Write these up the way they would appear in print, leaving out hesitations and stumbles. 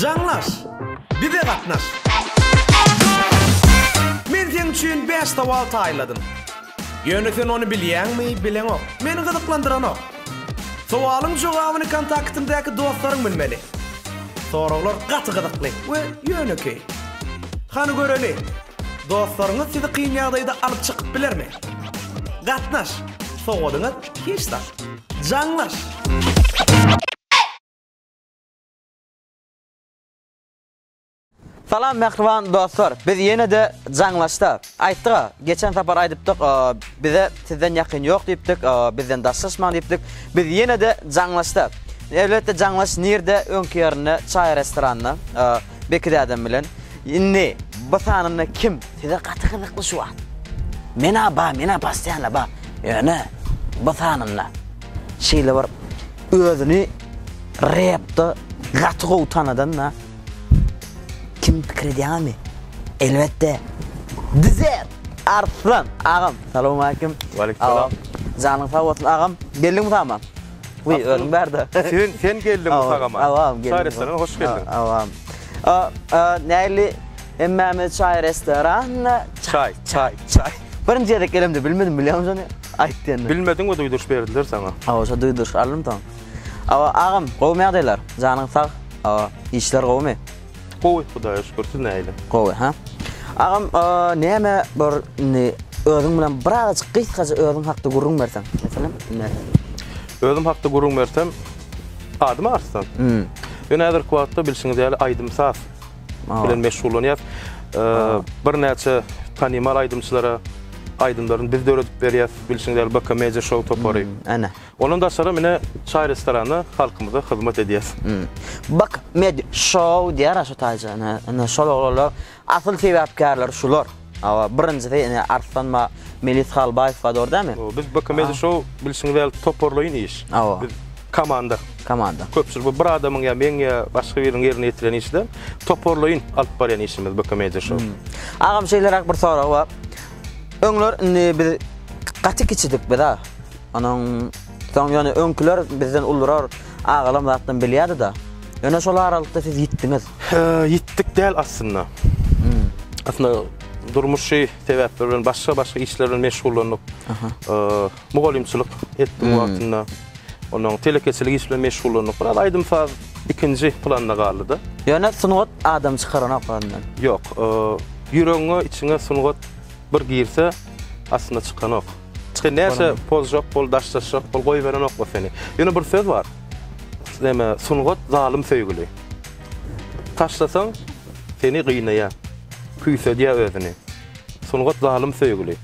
Canlaş, bir de katnaş. Men sen üçün 5 saval tayladım. Yöneten onu bilyen mi, bilen o. Meni gıdıklandıran o. Savalın cevabını kontaktımdaki dostlarım bilmeli. Sorular katı gıdıklı ve yönökey. Hanı göreli, dostlarınız sizi kıyın yağdayda alıp çıkıp biler mi? Katnaş, soğudunuz hiç da. Canlaş. Salam mehriban dostlar. Biz yine de canlaşta. Ayttık, geçen safar aydıptık, bize sizden yakın yok deyiptik, bizden daşlaşman deyiptik. Biz yine de canlaşta. Elbette canlaş nerede? Önkü yerine çay restoranına, Bekir adam bilen. Ne? Bu sanını kim? Size katıkılıklı şu an. Mena pastayanla ba. Yani bu sanını. Şeyle var, özünü repte katıkı utanadan na. Kim kredi mi? Elbette. Dizer. Arslan. Ağam. Selamun aleyküm. Aleykümselam. Canın sağ olsun ağam. Geldin mi tamam? Uy ölüm berdi. Sen geldin bu sağama. Ağam geldim. Çay restoranına hoş geldin. Ağam. Neyli emmemi çay restoranına. Çay. Birinci yedek elimde bilmedim biliyor musun? Ayıttı yani. Bilmedin mi duyduruş verdiler sana? Ağam duyduruş aldım tamam. Ağam kovmaya deyler. Canın sağ. İşler kovmaya. Koy Xudaya şükür siz neyle? Koy ha. Ağam neme bir özün bilen birazcık kıskaca özün hakta gurrun versen. Mesela ne? Özüm hakta gurrun versem adım Arslan. Ben hazır kuvatta bilsiniz yani Aydım Saf bilen meşgullanıyat. Bir neçe tanımal aydımçılara aydımların biz de öğretip veriyat bilsiniz Bakka Media Show toparı. Ana. Onun da sonra mine çay restoranı halkımıza hizmet ediyat. Bak Media Show diye aşağı tacı. Ana şolar asıl sebepkarlar şular. Birinci de Arslanma Melis Halbayev var orada mı? Biz Bakka Media Show bilsiniz toparlayın iş. Biz komanda. Köpçül bu bir adamın ya men ya başka birinin yerine yetiren işden toparlayın alıp barayan işimiz Bakka Media Show. Ağam şeyler bir soru var. Öňler bir gatyk içidik bida. Anan soň ýany öňküler bizden uldurar ağalam zatdan bilýärdi da. Ýöne şol aralykda siz ýitdiňiz. Ýitdik däl aslında. Aslında durmuşy sebäpler bilen başga işler bilen meşgullanyp mugallimçilik etdim wagtynda. Onuň telekeçilik iş bilen meşgullanyp biraz aýdym faz ikinji planda galdy. Ýöne sunugat adam çykaran aklandan. Ýok, ýüregiňe içiňe sunugat bir girse aslında çıkan ok. Çıkan neyse poz yok, pol daştaş yok, pol koy veren ok var seni. Yine bir söz var. Deme, sunugat zalim söygülü. Taşlasan seni gıynaya, küyse diye özünü. Sunugat zalim söygülü.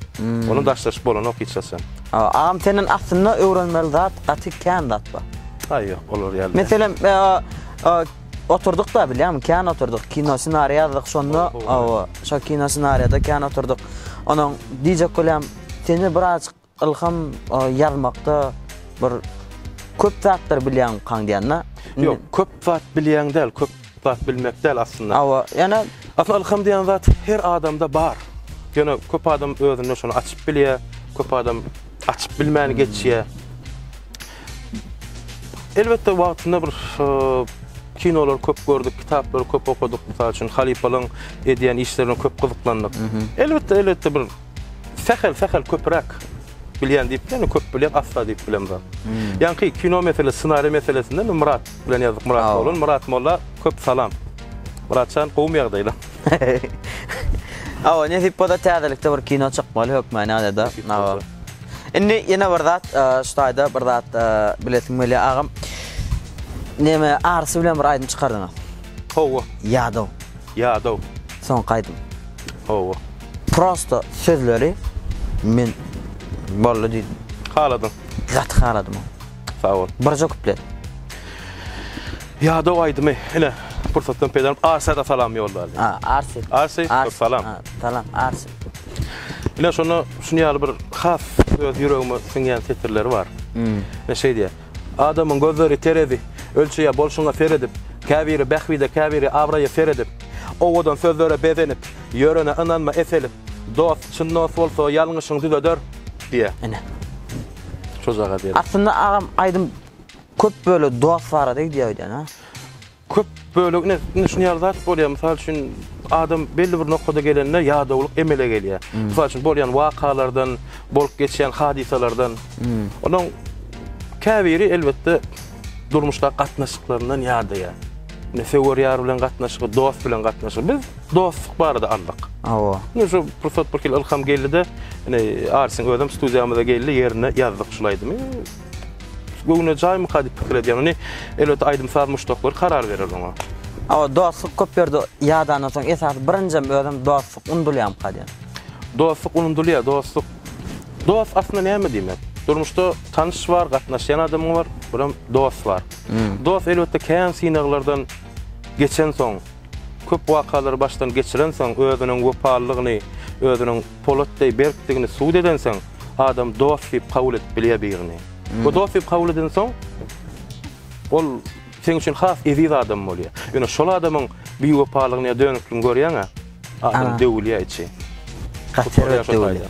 Onu daştaş bolan ok içesen. Ağam senin aslında öğrenmeli zat, atik kân zat var. Hayır, olur yani. Mesela oturduk da biliyorum, kân oturduk. Kino senaryo yazdık sonra, şu kino senaryoda kân oturduk. Onun diyecek kolyam, seni birazcık ilham yazmakta bir köp zatlar bilýän kan diýänler. Yok, köp zat bilýän däl, köp zat bilmek däl aslında. Yani aslında ilham diýen zat her adamda bar. Yani köp adam özüne şonu açıp bilýär, köp adam açıp bilmäni geçýär. Elbette wagtynda bir kinolar köp gördük, kitaplar köp okuduk. Mesela üçün Halipalyň edýän işlerine köp gyzyklandyk. Elbette bir fehel köprak bilýän diýip, ýani köp bilýän asla diýip bilemem. Ýani kino meselesi, senaryo meselesinde Murat bilen ýazdyk. Murat Molla köp salam. Muratçan gowmaýagdaýlar. ne diýip boda täzelikde bir kino çykmaly hökmana da. Indi ýene bir zat, ştaýda bir zat bilesimli ağam. Neme Arsy bilen bir aýdym çykardyňyz. Howa. Ýadaw. Soň gaýdym. Howa. Prosto sözleri men bolla diýdim. Haladym. Gat haladym. Sağ ol. Bir kuplet. Ýadaw aýdymy. Hele pursatdan peýdan Arsy'da salam ýoldaly. Arsy, salam. Salam Arsy. Ine şonu ýaly bir has öz ýüregime siňýän setirleri bar. Ne şey diýär? Adamyň gözleri teredi, ölçüye bolşuňa feredip, käbiri bähwide käbiri abraya feredip, owadan sözlere bezenip, ýörene inanma eselip, dost çyn dost bolsa ýalňyşyň düzeder diýär. Ene. Şo zaga diýär. Aslında ağam aýdym köp böyle dost var diýip diýýär ha. köp böyle ne şunu ýarzat bolýar. Mysal üçin adam belli bir noktada gelenler ýadawlyk emele gelýär. Mysal üçin bolýan wakalardan, bolup geçýän hadisalardan. Onuň käbiri elbetde durmuşda gatnaşyklaryndan ýardaýar. Ne fewer ýar bilen gatnaşygy, dost bilen gatnaşygy. Biz dostluk barada aldyk. Awa. Ne şu pursat bir kil ilham geldi-de, Arsin özüm studiýamyza geldi, ýerine ýazdyk şulaydym. Göwüne jaýmy hadip pikir edýän, elbetde aýdym sarmuşdaklar karar berer ona. Awa dostluk köp ýerde ýadan soň esas birinji özüm dostluk undulýam hadýan. Dostluk unundulýar, dostluk. Dost aslında näme diýmek? Durmuşda tanış var, gatnaşan adam var, buram dost var. Dost elbetde kän sinaglardan geçen soň, köp wakalary başdan geçiren soň, özüniň wopallygyny, özüniň polatdy berkdigini suwd eden soň, adam dost diýip kabul edip bilýär birini. Bu dost diýip kabul eden soň, ol seň üçin has eziz adam bolýar. Ýöne şol adamyň bir wopalygyny dönükligini görýäň, adam döwülýär içi. Gaterek döwülýär.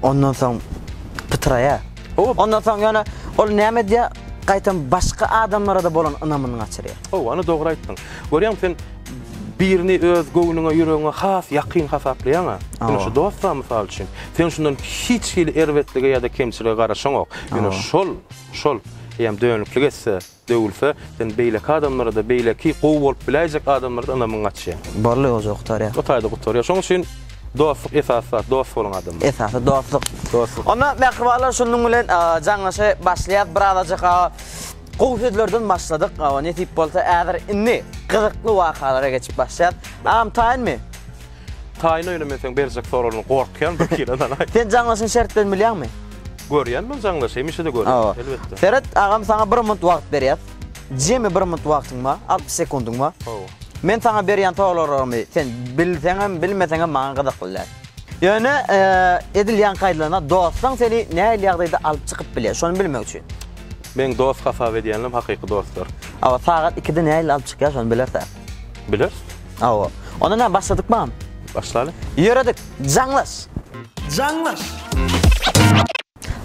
Ondan soň Pitraya. Ondan soň ýana ol näme diýär? Gaýtan başga adamlara da bolan ynamyny açyrýar. Any dogry aýtdyň. Görýäň sen birini öz göwnüňe, ýüregiňe has ýakyn hasaplaýan. Şu dostlar mysal üçin. Sen şundan hiç erwetlige ýa-da kemçilige garaşaň ok. Ýöne şol hem dönüklik etse, döwülse, sen beýleki adamlara da beýleki gowy bolup biläjek adamlara da ynamyny açýar. Barly ozoktar ýa. Otaýda gutarýar. Şoň üçin dostluk esasy, dost bolan adam. Esasy dostluk. Ona mähribalar şunun bilen jaňlaşy başlaýar birazajak gowsuzlardan başladyk. Ne tip bolsa äger inni gyzykly wakalara geçip başlaýar. Agam taýynmy? Taýyny öýrenmeseň berjek soralyny gorkýan bir kiradan. Sen jaňlaşyň şertlerini bilýärmi? Görýänmi jaňlaşy? Hemişe de görýän, elbetde. Ferhat agam sana 1 minut wagt berýär. Jemi 1 minut wagtyň bar, 60 sekundyň bar. Men sana berýän soralarmy sen bilseňem, bilmeseňem maňa gyzyk bolýar. Ýöne edilýän gaýdalaryna dostlaň seni näme ýagdaýda alyp çykyp bilýär, şonu bilmek üçin. Men dost hasap edýänler hakyky dostlar. Awa sagat 2-de näme alyp çykýar, şonu bilersen. Biler? Awa. Ondan başladyk mı? Başlaýly. Ýöredik. Jaňlaş.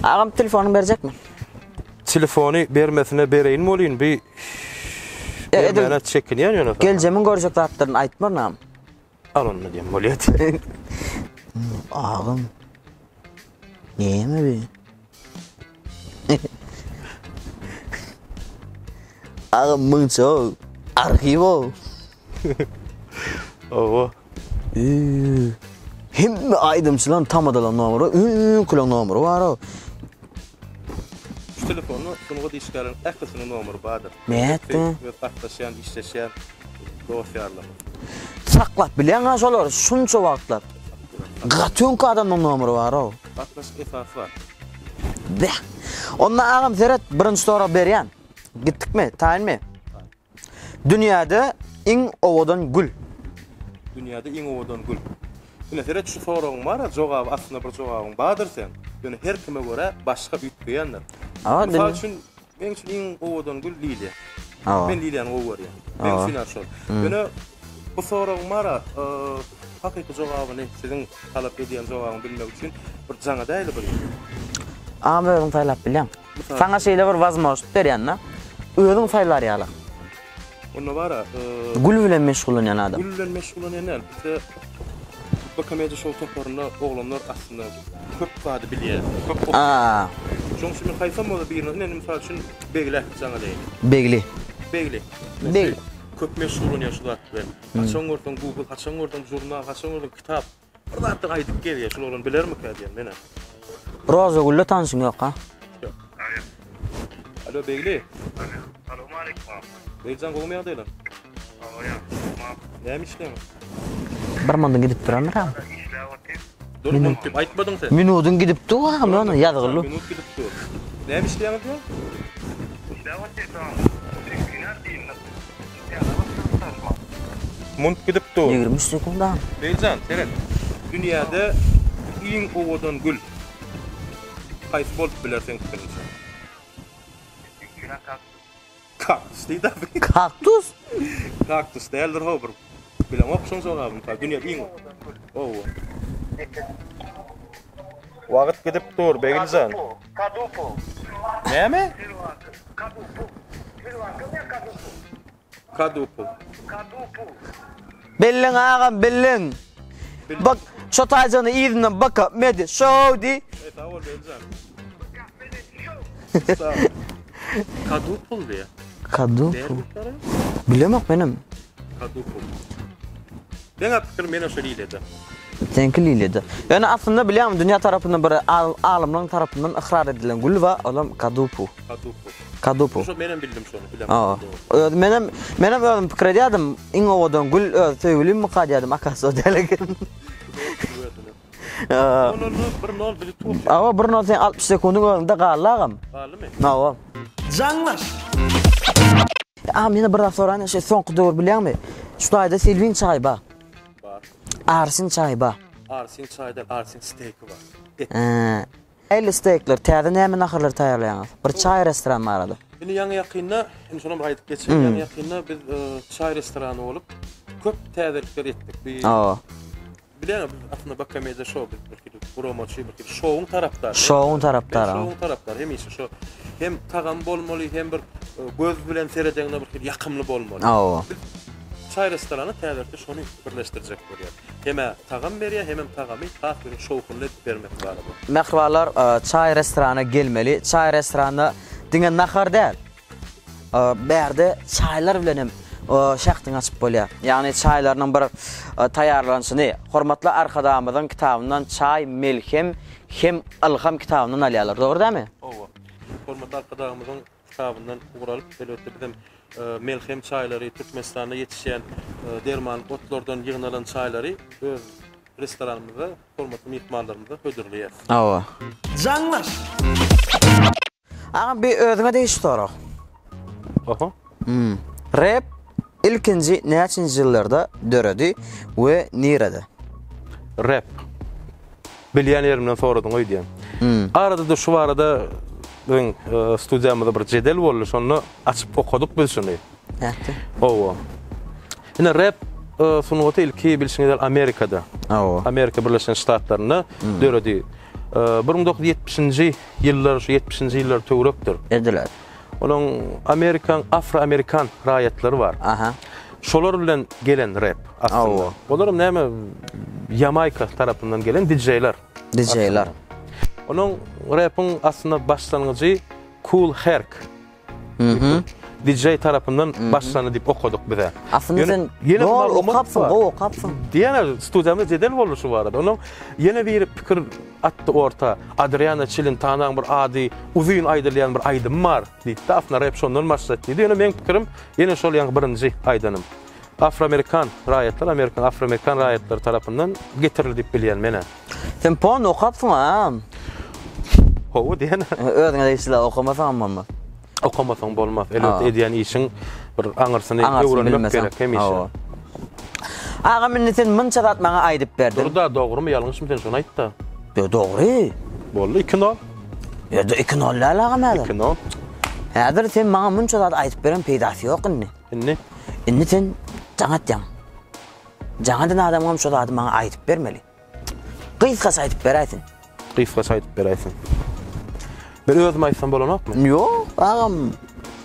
Agam telefonuny berjekmi? Telefony bermesine bereýin bolýyn, bir mena çekinýän ýöne. Geljemin görjek zatlaryny aýtmarnam. Alanyny diýen bolýar. Agam. Näme bi? Agam munço. Archivo. Owa. Hemme aýdymçylan tamadalan nomary, kulan nomary bar o. Şu telefonu sunuga diýişgärin ählisynyň nomary bardyr. Näetdi? Gatnaşan, işleşýän dostlar. Saklap bilýän şolar, şunça wagtlar. Gatynka adamyň nomary bar o. Gatnaşyk esasy var. De. Onda agam Ferhat birinji sora berýän. Gitdikmi? Taýynmy? Dünýäde iň owadan gül. Dünýäde iň owadan gül. Ýöne Ferhat şu soragyň bar, jogap aslında bir jogabyň bardyr sen. Ýöne her kime göre başga ütbeýänler. Mysal üçin men üçin iň owadan gül Lilya. Men Lilyany gowy görýän. Men üçin şol. Ýöne bu soragyň bar, hakyky jogabyny, siziň talap edýän jogabyny bilmek üçin bir jaňa daýly bolýar. Ama özüň taýlap bilýän. Saňa şeýle bir wazmoşlyk berýän-na. Özüň taýlary ýaly. Onda bara gül bilen meşgulanýan adam. Gül bilen meşgulanýan. Bize bakamyjy şol toplaryna oglanlar aslında köp bady bilýär. Köp. Şoň üçin men haýsam bolar birini, mysal üçin Begli jaňa daýyn. Begli. Köp meşgulanýar şu zat bilen. Haçan görsen Google, haçan görsen jurnal, haçan görsen kitap. Bir zatdy aýdyp gelýär, şolary bilermi diýen mene. Roza gülle tanışyň ýok ha? Ýok. Alo Begli. Assalamu alaykum. Beyjan gowy ýagdaýlar? Ya. Näme işlemi? Bir mandan gidip duranlar. Dur minut dip aýtmadyň sen. Minutun gidip dur, men onu ýazgyly. Minut gidip dur. Näme işleýän diýär? Minut gidip dur. 20 sekundan. Beyjan, seren. Dünýäde iň owadan gül. Haýsy bolup bilerseň bilinçe. Kaktus diýdi. Kaktus? Kaktus däldir hobur. Bilen okşan sorabym, dünýäde iň. Owa. Wagt gidip dur, Begiljan. Kadupu. Näme? Kadupu. Kadupu. Billin ağam billin. Bak şu taycanı izinden baka medi show di. Sağ ol Belcan. Sağ ol. Kadupul diye. Kadupu. Bilemek benim. Kadupul. Ben fikrim meni söyleyildi. Tenkiliydi. Yani aslında biliyorum dünya tarafından bir alimlerin tarafından ikrar edilen gül var. Olam kadupu. Kadupu. Şu benim bildim şunu bilemem. Benim özüm fikir ediyordum. İn ovadan gül söyleyeyim mi kadiyordum akaso delegin. Bir nol bili tuğ. Ama bir nol sen 60 sekundun önünde kalağım. Kaldı mı? Nava. Жаңлаш. Meni bir soran şey son kudur biliyor musun? Şu ayda Selvin çay ba. Var. Arsin çay ba. Arsin çaydan Arsin steak'i var. El steakler täze näme naharlar taýýarlaýaňyz? Bir çay restoran barady. Beni yan yakınna, şunu bir aytıp geçelim. Yan yakınna biz çay restoranı olup köp täzelikler etdik. Bilen aslında bakamyda show bir promoçy bir showun taraftarı. Showun taraftarı. Showun taraftarı. Hem işi şu hem tagam bolmaly hem bir göz bilen seredeňne bir ýakymly bolmaly. Çay restoranı täzelikde şonu birleşdirjek bolýar. Hem tagam berýär, hem tagamy taýyr showkunly bermek bar bu. Mehribalar çay restoranına gelmeli. Çay restoranı diňe nahar däl. Berde çaylar bilen şahtyň açyp bolýar. Ýani çaylaryň bir taýýarlanşyny hormatly arkadaşymyzyň kitabyndan Çay Melhem hem Alham kitabyndan alýarlar. Dogry dämi? Owa. Hormatly arkadaşymyzyň kitabyndan uguralyp elbetde bizim Melhem çaýlary Türkmenistanda ýetişýän derman otlardan ýygnalan çaýlary öz restoranymyzda hormatly mehmanlarymyza hödürleýär. Owa. Жаңлаш. Aga bir özüňe de iş sorak. Aha. Rap ilkinci näçinji ýyllarda döredi we nerede? Rap. Bilýän yerimden soradyň oý diýen. Arada da şu arada ben studiýamyzda bir jedel boldy, şonu açyp okudyk biz şunu. Näçe? Owa. Ine rap sunuwaty ilki bilşiňizler Amerikada. Owa. Amerika Birleşen Ştatlaryna döredi. 1970-nji ýyllar, şu 70-nji ýyllar töwerekdir. Ediler. Onun Afro-Amerikan raýatlary bar. Aha. Şolar bilen gelen rap aslında. Olar näme Jamaika tarapyndan gelen DJ'ler. DJ'ler. Onun rap'ın aslında başlangıcı Cool Herc. DJ tarapyndan başlandy diýip okudyk bize. Aslında sen yeni okapsın. Diýene studiýamda jedel boldy şu barada. Onun yeni bir pikir atdy orta. Adriana Celentano'nun bir ady, uzun aýdylýan bir aýdym bar diýip aslında rap şondan başlady. Diýene meň pikirim yeni şol ýa birinji aýdanım. Afro-Amerikan raýatlar, Afro-Amerikan raýatlary tarapyndan getirildi diýip bilýän mene. Sen pon okapsın ha. Howa diýene. Özüňe de işler okamasan bolmaz. Okamasan bolmaz. Elbetde edýän işiň bir aňyrsyny öwrenmek gerek hemişe. Aga men sen munça zat maňa aýdyp berdin. Durda dogrymy ýalňyşmy sen şonu aýtdy? Dogry. Boldy 2-0. Ýa-da 2-0 aga mäle. 2-0. Häzir sen maňa munça zat aýdyp beren peýdasy ýok inni. Inni sen jaňatjaň. Jaňadan adamga munça zat maňa aýdyp bermeli. Gysgas aýdyp beräýsin. Gysgas aýdyp beräýsin. Bir özüm aýtsam bolanokmy? Ýok, agam.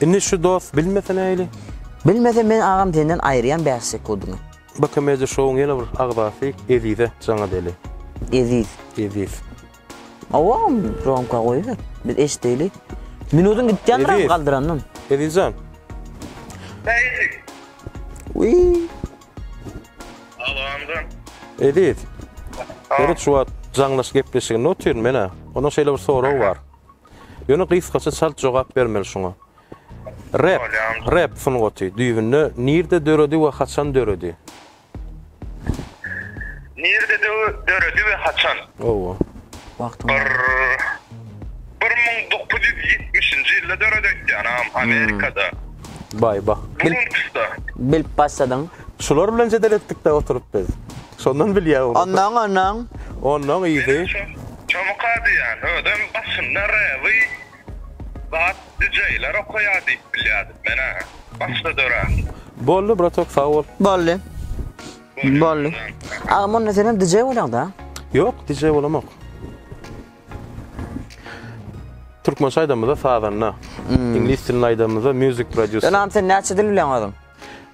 Inni şu dost bilmesen äýli. Bilmesen men agam senden aýryan bärsek koduňy. Bakamyda şoň ýene bir agdasy Ezize jaňa deli. Eziz. Awam, romka goýdy. Biz eşdeli. Minutun gitýändir galdyrandan. Ezizan. Uy. Allah'ımdan. Eziz. Berit şu wagt jaňlaş gepleşigini otyr mene. Ona şeýle bir soraw bar. Ýöne gysgaça çalt jogap bermeli şoňa. Rap sunuwaty düýbünde nirde döredi we haçan döredi? Nerede döredi ve haçan? Owa. Wagtym. 1970-nji ýylda döredi anam Amerikada. Bayba. Bilip başladyň. Şolar bilen jedel etdik-de oturup biz. Şondan bilýär. Ondan iyidi. Çomukady ýani. Ödem başynda rewi zat DJ'ler okuýady bilýärdi mene. Başda döre. Bolly bratok sağ ol. Bolly. Ama sen DJ bolanda? Yok, DJ bolamak. Türkmen şaýdamyza sazanna. İnglis dilini aýdamyza music producer. Sen näçe dil bilen adam?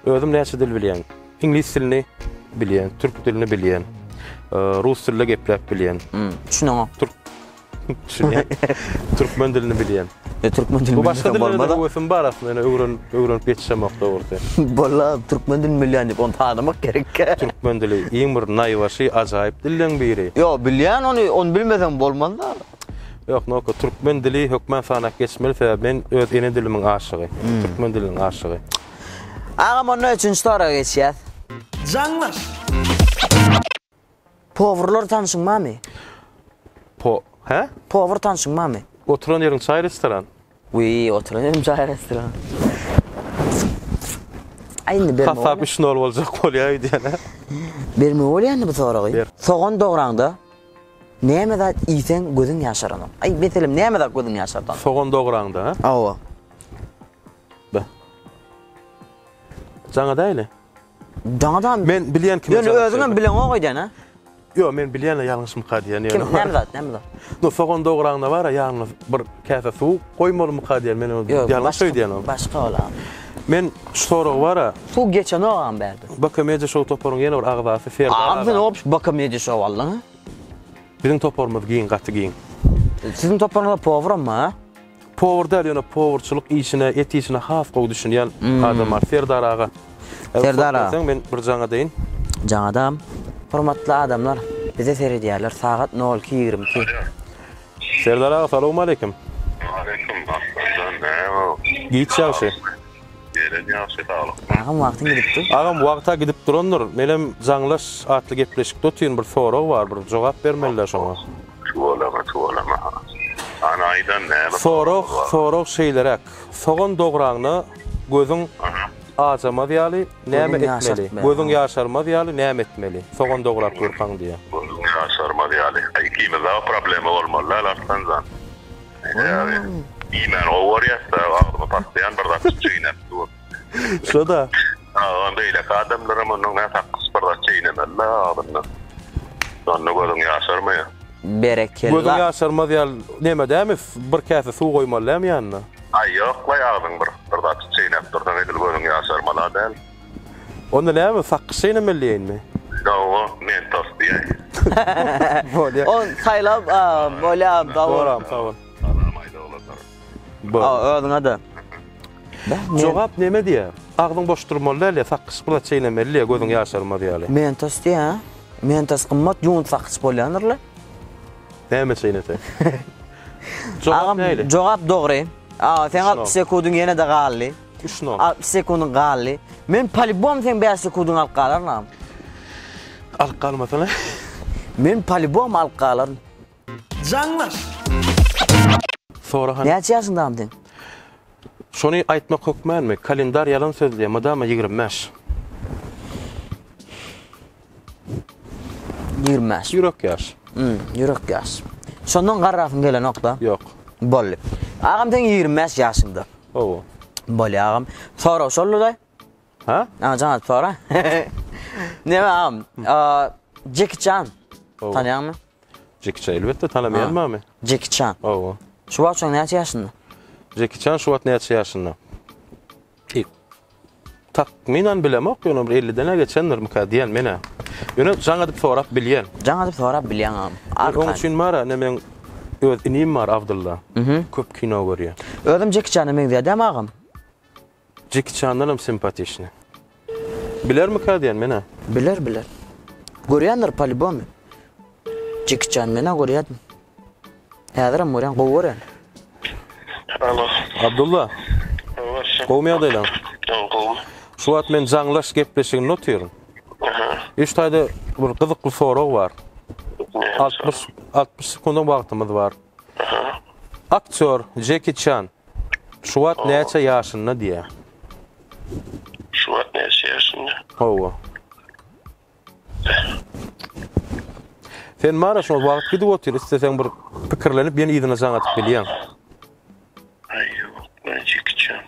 Özüm näçe dil bilýän. İnglis dilini bilýän, türk dilini bilýän. Rus dilinde gepläp bilýän. Şunu. Türkmen dilini bilýän. Türkmen dilini Bu başga bilmeden dillerde olmadı. öwsüm bar aslında öwrenip ýetişemek dogry. Bolla Türkmen dilini bilýän diýip onu tanymak gerek. Türkmen dili iň bir naýwaşy, ajaýyp dilden biri. Yo, bilýän onu bilmeden bolmaz da. Yok, noko Türkmen dili hökmen sanak geçmeli sebäp men öz ene dilimin aşıgy. Türkmen dilinin aşıgy. Agam onu üçüncü soraga geçýär. Жаңлаш. Powerlar tanışyňmamy? He? Power tanışyňmamy? Oturan ýeriň çay restoran. Wi, oturan çay restoran. Aýny berme. Hasap işin ol boljak bolýar diýene. Berme bolýandy bu soragy. Ber. Soğan dograndy. Näme zat ýesen gözüň ýaşaran. Ay betelim näme zat gözüň ýaşardan? Soğan dogranda, ha? Awa. Jaňa daýly. Daňadan Men bilýän kim? ýöne özüňem bilen oýdan ha. Yo, men bilýän ýalňyş mı diýen. Kim näme zat, näme zat? No, soğan dogranda bar, ýalňyz bir käse suw goýmaly mı diýen, men ýalňyş söýdýän. Başga ola. Men sorag bara, Suw geçen oğan berdi. bakameje şo toparyň ýene bir agzasy ferda. Abi ne olmuş bakamyedy şo vallahi. Bizim toparymyz giň gaty giň. Sizin toparınızda power mı? Power da ýöne powerçylyk işine, et işine has gowy düşünýän adamlar Serdar aga. Serdar aga. Sen men bir jaňa deýin. Jaňadam. Hormatly adamlar, bize seyredýärler sagat 02:22. Serdar aga, salamu alaykum. Aleyküm aslan. Giç ýaşy. Gelen ýaşy dağlı. Agam wagtyň gidipdi. Agam wagta gidip durandyr. Melem jaňlaş atly gepleşik dotýyn bir sorag bar, bir jogap bermeliler şoňa. Tuvalama. Ana aydan ne? Sorag şeýlerek. Soğan dogranyny gözüň ajamaz ýaly, näme etmeli? Gözüň ýaşarmaz ýaly, näme etmeli? Soğan dograp görkaň diýe. Yaşarma diyali. Ikimiz daha problemi olmalı. Lastan zan. Yani iman over yasta ağzıma paslayan bir da çiğnep dur. Şoda. Böyle adamlarım onun ne takkıs bir da çiğnemeli ağzını. Sonra gözün yaşarmaya. Berekella. Gözüň ýaşarmaz ýaly, näme dämi? Bir käse suw goýmalyam ýanyna. Ay yok la ağzın bir da çiğnep durdan edil gözün yaşarmalı değil. Onda näme? Sakkyşyna melliýinmi? Doğru, mentos diye. On saylap bolam Doğram, tamam. Alamaydı olanlar. Özüňe de. Jogap näme diýär? Agdyň boş durmaly, sakkyş bilen çeýnemeli, gözüň ýaşarmaz ýaly. Mentos diýä. Mentos gymmat ýuň sakys bolýandyr. Näme çeýnete? Jogap näle? Jogap dogry. Sen 60 sekundyň ýene de gally. 60 sekundyň gally. Men palibom sen 5 sekundyň alyp galarnam. Alyp galmasana. Men palibom alyp galaryn. Жаңлаш. Sonra Näçe ýaşyndaam sen? şonu aýtmak hökmänmi? Kalendar ýalan sözlüyor. Madama 25. 25. Ýürek ýaş. Ýürek ýaş. Şondan garrafyň gelen okda. Yok. Bolly. Agam sen 25 ýaşynda. O. Bolly agam. Sonra şolluda. Ha? Jaňat sonra. Näme agam? Jackie Chan. Tanýarmy? Jackie Chan elbetde tanamaýanmamy? Jackie Chan. O. Şu wagtçyň näçe ýaşynda? Jackie Chan şu wagt näçe ýaşynda? Takminan bilemok, ýöne bir 50-den geçendir mi diýen mene. Ýöne jaňa dip sorap bilýän. Jaňa dip sorap bilýän agam. Onun üçin mara men öz inim var Abdulla. Köp kino görýär. Özüm Jackie Chan'y men diýdim agam. Jackie Chan'dan simpatişni. Bilermi diýen mene? Biler. Görýändir palibom. Jackie Chan mene görýärdim. Häzirim görýän, gowy. Alo. Abdulla. Gowmaya daylan. Şu wagt men jaňlaş gepleşigini notýarym. Üç taýda bir gyzykly sorag bar. 60 sekundyň wagtymyz bar. Aktör Jackie Chan şu wagt näçe ýaşynda diýär? Şu wagt näçe ýaşynda? Hawa. Sen mara şu wagt gidip otyr, isteseň bir pikirlenip ýene ýygyna jaňatyp bilýän. Ay yok, ben Jackie Chan.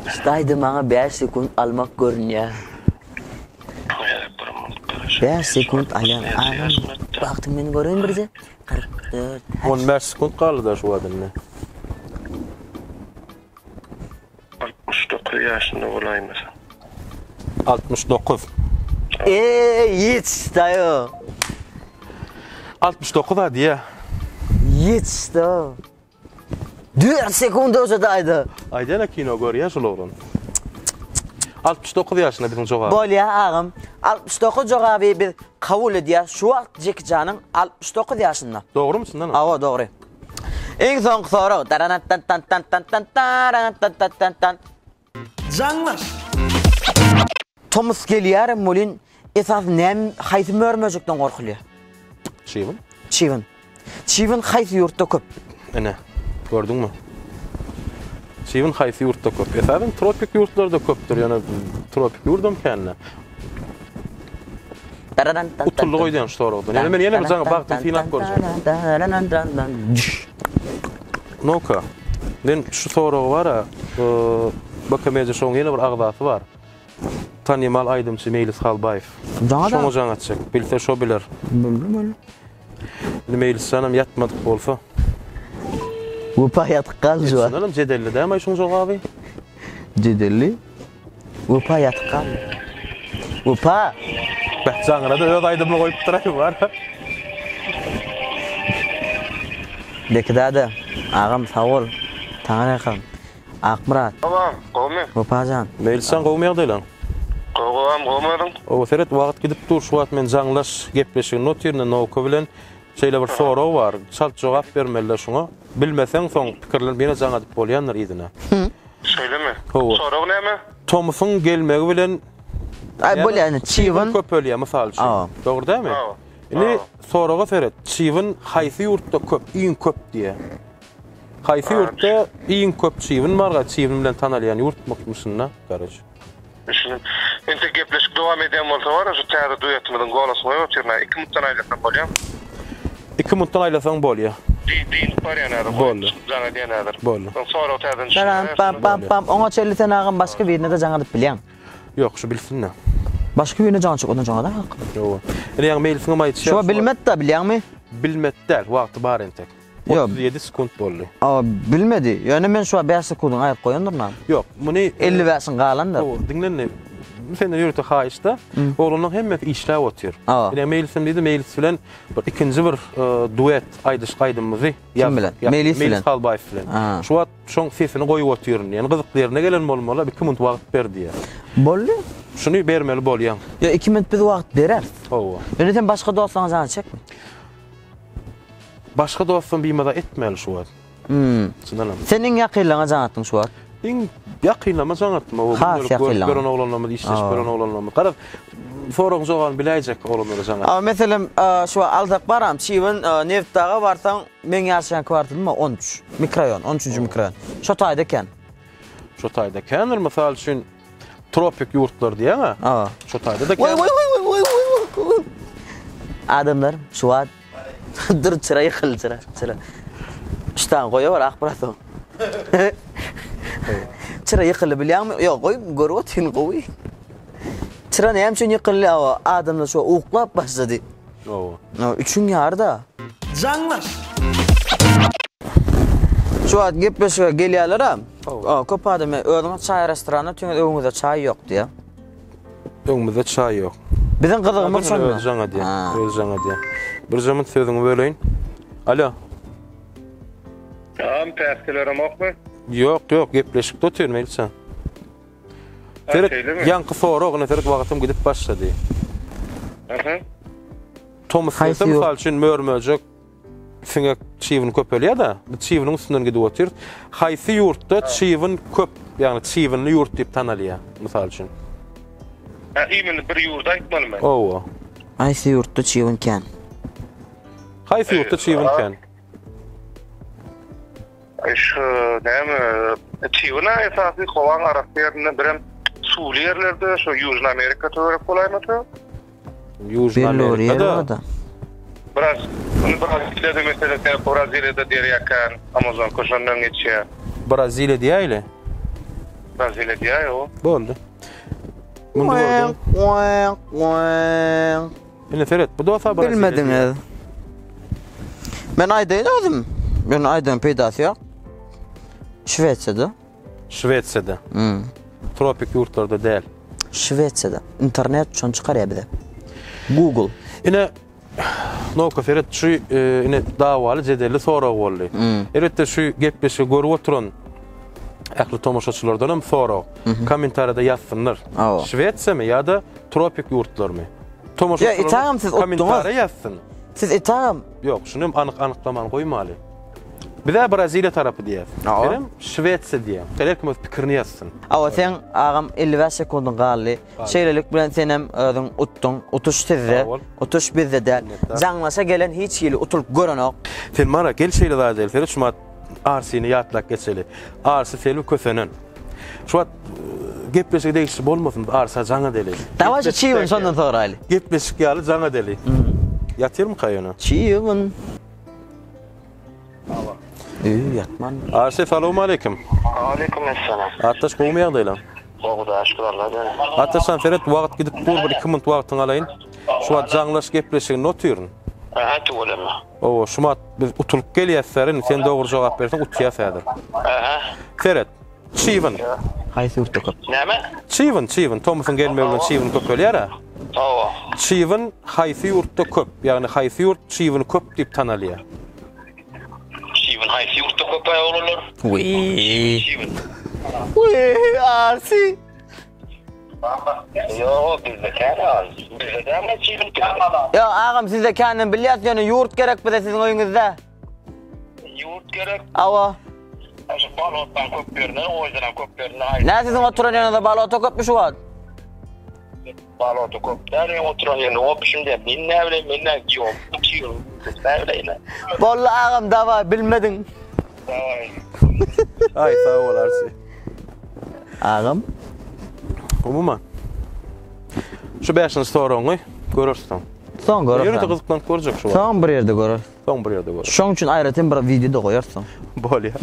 Staydy maňa 5 sekund almak görünýär. 5 sekund alan. Wagtyň meni görün birje. 44. 15 sekund kaldy da şu wagtynda. 69 ýaş. Şunda olaymış. 69. Hiç dayı. 69 hadi ya. Hiç da. 4 sekund özedaydı. Aydana kino görüyor şu oğlum. 69 yaşında bizim cevap. Bol ya ağam. 69 cevabı bir kabul ediyor. Şu vakt Jackie Chan'ın 69 yaşında. Doğru musun lan? Ava doğru. En son soru. Жаңлаш. Thomas Geliar Molin esas nem haytı mörmöjükden korkulyor. Şivin. Çivin haytı yurtta köp. Ene. Gördün mü? Şivin haysi yurtta köp. Efendim tropik yurtlarda köptür. Yani tropik yurdum kendine. Utullu koyduğun soru oldu. Yani ben yine bir sana baktım final göreceğim. Noka. Ben şu soru var ya. Bakamayacak şoň yine bir agdaty var. Tanımal Aydymçy Meylis Halbayev. Şoňa jaň atjak. Bilse şo biler. Bilmem. Meylis sanam yatmadyk bolsa. Upa yatık kaldı var. Sanam jedelli däme şoň jogaby. Cedelli. Upa yatık kaldı. Upa. Bäh jaňyna da öz aydymly goýup duraýar var. Bekdada. Ağam sağ ol. Taňa rakam. Akmurat. Tamam, gomy. Upajan. Meylis san gowmaýar lan. Gomadym. O seret wagt gidip dur şu wagt men jaňlaş gepleşigi notirne noka bilen şeýle bir soraw bar. Çalt jogap bermeliler şoňa. Bilmeseň soň pikirler meni jaňa dip bolýanlar idine. Söyleme. Howa. Soraw näme? Thomas'ın gelmegi bilen Ay bol yani çivin. köp ölýär mysal üçin. Aa. Dogry dämi? Aa. Ini soraga seret. Çivin haýsy ýurtda köp, iň köp diýe. Haýsy ýurtda iň köp çivin barga çivin bilen tanalýan ýurt mukmysyna garaş. Düşünün. Ente gepleşik dowam edýän bolsa var, şu täze duýatmyň golasyny ýotirna 2 minutdan aýlasan bolýar. 2 minutdan aýlasaň bolýar. Din barýanadyr. Boldy. Jaňa diýanadyr. Boldy. Soraw täzen Pam pam pam. Ona çelliten ağam başka birine de jaňa dip bilýän. Ýok, şu bilsinler. Başka birine jaňa çyk ondan jaňa da. Ýok. Ene ýa mailsiňe maýtýar. Şu bilmet de bilýänmi? Bilmet däl, wagty bar entek. Yok. 37 sekund boldy. Aa bilmedi. Yani men şu 5 sekundun aýyp goýandyrmam. Ýok, muny 50 versin galandır. Dinlenme. Sen de ýurtda haýyşda, oğlunun hemmeti işläp otyr. Aa. Ene mailsim dedi, mailis bilen bir ikinji bir duet aýdyş gaýdymyzy Kim bilen? Mailis bilen. Mailis Halbayev bilen. Aa. Şu wagt şoň sesini goýup otyryn. Yani gyzyklarına gelen bolmaly, 2 minut wagt ber diýe. Bolly. Şunu bermeli bolýan. Ya 2 minut bir wagt berer. Owa. Ýönetem başga dostlaryňy jaňa çekmi? Başga dostum biýmada etmeli şu wagt. Şundanam. Senin ýakynlaryňa jaňa atdyň şu wagt. Iň ýakynlama jaňatma. O ýakynlama. gören oglanlamy, işleş gören oglanlamy. Garap soraň jogan biläjek oglanlary jaňa. Ama meselem şu aldak baram, çivin Neftdaga barsaň men ýaşaýan kwartalma 13. Mikrorayon, 13-nji mikrorayon. Şo taýda eken. Şu taýda kenir mysal üçin tropik ýurtlar diýen ha. Aa. Şu taýda da Vay vay vay vay vay. Adamlar şu wagt dur çyra ýykyl çyra. Ştan goýar akbaraty. Çyra ýykyly bilýärmi? Ýok, goýup görüp otyryn gowy. Çyra näme üçin ýykyly adamlar şu uklap başlady. Owa. Üçüň ýarda. Жаңлаш. Şu wagt gepleşige gelýärler ha. Köp adam özüňe çay restoranyna tüňe öňüňizde çay ýok diýe. Öňümizde çay ýok. Biziň gyzygymyz şonda. Öz jaňa diýe. Öz jaňa diýe. Bir zaman sözüňi böleýin. Alo. Tamam, täsirlerim okmy? Ýok, gepleşik otyrmaýl sen. Ferek ýanky soragna ferek wagtym gidip başlady. Thomas Haýsy mysal üçin mörmöjek siňe çivin köp ölýär da, bu çiviniň üstünden gidip otyr. Haýsy ýurtda çivin köp, ýagny çivinli ýurt diýip tanalýar mysal üçin. Imen bir ýurda aýtmalymy? Owa. Aýsy ýurtda çivin ken. Haýsy ýurtda çivin ken? Şu näme? Çivina esasy kowan arasynda birem suwly ýerlerde, şu Ýužna Amerika töwerek bolaýmy? Ýužna Amerikada. Biraz, Brazilya'da mesela Brazilya'da diýerýäken Amazon koşandan geçýär. Braziliýa diýäýle. Brezilya diýär o. Boldy. Mundu gördüm. Ene Ferhat, bu da Brezilya. Bilmediňiz. Men aýdaýyn özüm. Men aýdan peýdasy ýok. Şwetsiyada. Şwetsiyada. tropik yurtlarda däl. Şwetsiyada internet çon çıkar ya bize. Google. Ine Noka Ferit şu ine davaly jedelli sorak boldy. Elbetde şu gepleşi görüp oturan ähli tomoşaçylardan hem sorak. Kommentarda ýazsynlar. Şwetsiyami ýa-da tropik yurtlarmy? Tomoşaçylar kommentara ýazsyn. Siz etağım. Yok, şunu anyklaman goýmaly. Bize Braziliya tarapy diýär. Benim Şwetsiýa diýär. Gelek mi pikirini ýazsyn. Awa sen agam 55 sekundun galy. Şeýlelik bilen senem özüň utdun, utuş tezde, utuş bizde däl. Jaňlaşa gelen hiç ýeli utulyp görenok. Sen mara gel şeýle daha däl. Ferit şumat arsyny ýatlak geçeli. Arsy seni kösenen. Şuat gepleşik değişik bolmasın, arsa jaňa deli. Dawaşy çiýin sondan sonra ýaly. Gepleşik ýaly jaňa deli. Ýatyrmy kaýana? Çiýin. Yatman. Arsy, salamu aleykum. Aleyküm esselam. Ataş goýmaýar diýelim. Oğda şükürler. Ataşan Ferit wagt gidip bir 2 minut wagtyň alaýyn. Şuat jaňlaş gepleşigini notýaryn. Aha, tuğulema. O, şumat biz utulup gelýärsärin, sen dogry jogap bersen utýarsadyr. Aha. Ferit, çiýin. Haýsy urtda köp. Näme? Çiýin. Tomusyň gelmegi bilen çiýin köp bolýar. Owa. Çiýin haýsy ýurtda köp, ýagny haýsy ýurt çiýin köp diýip tanalýar. Çiýin haýsy ýurtda köp bolýar? Çiýin. Arsy. Yo, bizde kene az. Bizde de ama çiğin kene. Ya ağam sizde kendin bilýärsiz ýöne yurt gerek bize sizin oýuňyzda. Yurt gerek. Awa. Aşı balotdan köp berine, o yüzden köp berine. Näme sizin oturan ýerinde balota köpmüş wagt? Balotda köp. Näme oturan ýerinde o şimdi men näme bileyim, men näme ýok. Çiğin. Näme bileyim. Bolla ağam dawa bilmedin. Ay, sağ ol Arsy. Ağam. Umuman. Şu 5-nji soraňy görürsiň. Son görürsiň. Ýöne gyzyklanıp görjek şu. Son bir ýerde görür. Son bir ýerde görür. Şoň üçin aýratyn bir videoda goýarsyň. Bolýar.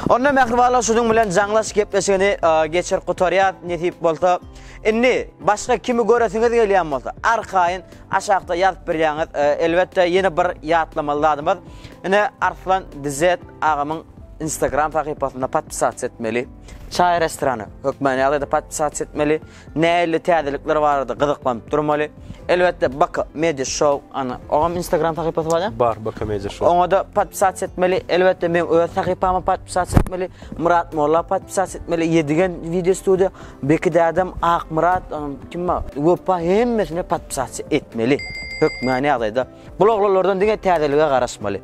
Onda mähribalar şunyň bilen jaňlaş gepleşigini geçer gutarýar netip bolsa. Inni başga kimi göresiňiz gelýän bolsa, arkaýyn aşagda ýazyp berýäňiz. Elbetde ýene bir ýatlamaly adamyz. Ine Arslan Dizet agamyň Instagram sahypasyna patpisat etmeli. Çay restorany hökmän ýalyda patpisat etmeli. Näli täzelikler bardy, gyzyklanıp durmaly. Elbetde Baka Media Show ana ogam Instagram sahypasy barmy? Bar, Baka Media Show. Oňa da patpisat etmeli. Elbetde men öz sahypama patpisat etmeli. Murat Molla patpisat etmeli. Ýedigen video studio Bekide adam Ak Murat kimma gopa hemmesine patpisat etmeli. Hökmän ýalyda. Bloglardan diňe täzelige garaşmaly.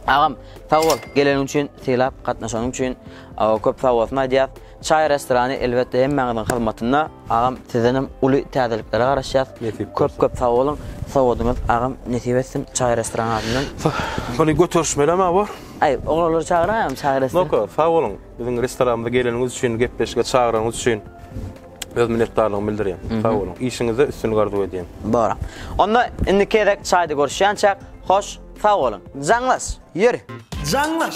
Ağam, sağ ol. Gelen üçin, seylap, katnaşan üçin, köp sağ olsun aýdýar. Çay restorany elbetde hemmäňiziň hyzmatyna. Ağam, sizenim uly täzeliklere garaşýar. Köp sağ olun. Sağ oldunuz. Ağam, nesip etsin çay restorany adyndan. Bani götürüşmeli ama bar. Ay, oglary çağıraýam çay restorany. Noko, sağ olun. Biziň restoranymyza geleniňiz üçin, gepleşige çağıraňyz üçin öz minnetdarlygymy bildirýän. Sağ olun. İşiňize üstünlük arzu edýän. Bara. Onda indi kerek çayda görüşýänçä, hoş, sağ olun. Jaňlaş, ýeri. Jaňlaş.